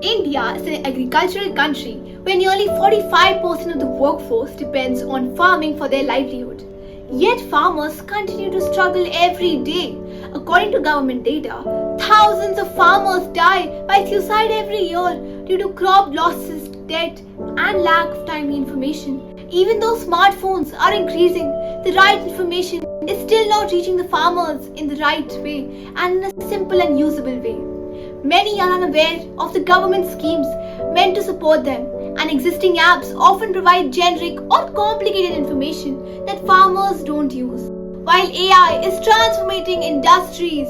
India is an agricultural country where nearly 45% of the workforce depends on farming for their livelihood. Yet farmers continue to struggle every day. According to government data, thousands of farmers die by suicide every year due to crop losses, debt, and lack of timely information. Even though smartphones are increasing, the right information is still not reaching the farmers in the right way and in a simple and usable way. Many are unaware of the government schemes meant to support them, and existing apps often provide generic or complicated information that farmers don't use. While AI is transforming industries,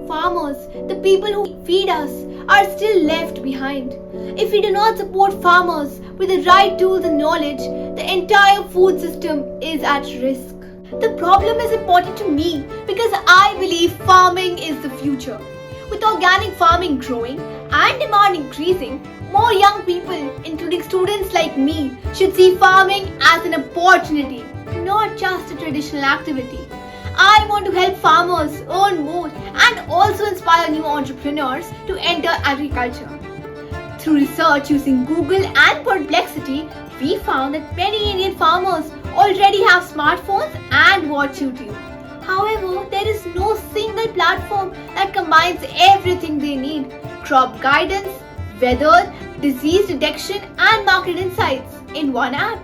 farmers, the people who feed us, are still left behind. If we do not support farmers with the right tools and knowledge, the entire food system is at risk. The problem is important to me because I believe farming is the future. With organic farming growing and demand increasing, more young people, including students like me, should see farming as an opportunity, not just a traditional activity. I want to help farmers earn more and also inspire new entrepreneurs to enter agriculture. Through research using Google and Perplexity, we found that many Indian farmers already have smartphones and watch YouTube. However, there is no single platform that combines everything they need: crop guidance, weather, disease detection, and market insights in one app.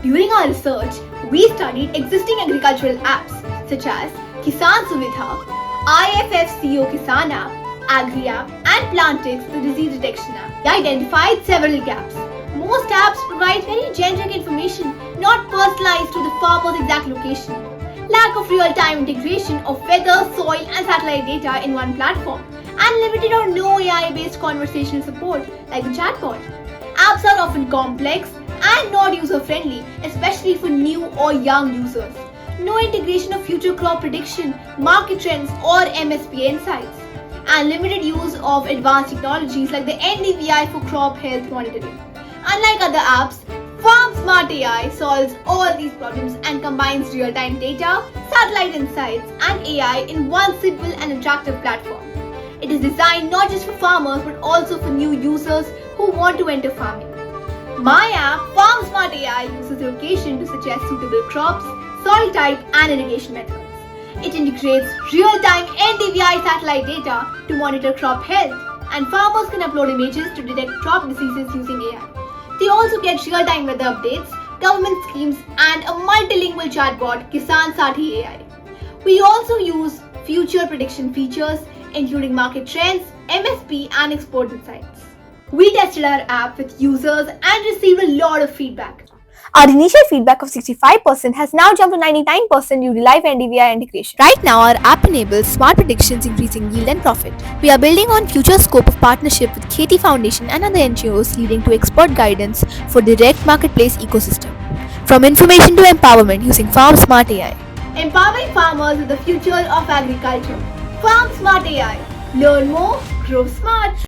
During our research, we studied existing agricultural apps such as Kisan Suvidha, IFFCO Kisan app, Agri app, and Plantix, the disease detection app. We identified several gaps. Most apps provide very generic information, not personalized to the farmer's exact location. Lack of real-time integration of weather, soil, and satellite data in one platform, and limited or no AI-based conversational support like the chatbot. Apps are often complex and not user-friendly, especially for new or young users. No integration of future crop prediction, market trends, or MSP insights, and limited use of advanced technologies like the NDVI for crop health monitoring. Unlike other apps, Farm Smart AI solves all these problems and combines real-time data, satellite insights, and AI in one simple and attractive platform. It is designed not just for farmers but also for new users who want to enter farming. My app, Farm Smart AI, uses location to suggest suitable crops, soil type, and irrigation methods. It integrates real-time NDVI satellite data to monitor crop health, and farmers can upload images to detect crop diseases using AI. They also get real-time weather updates, government schemes, and a multilingual chatbot, Kisan Sathi AI. We also use future prediction features, including market trends, MSP, and export insights. We tested our app with users and received a lot of feedback. Our initial feedback of 65% has now jumped to 99% due to live NDVI integration. Right now, our app enables smart predictions, increasing yield and profit. We are building on future scope of partnership with Kheti Foundation and other NGOs, leading to expert guidance for direct marketplace ecosystem. From information to empowerment using Farm Smart AI. Empowering farmers is the future of agriculture. Farm Smart AI. Learn more, grow smart.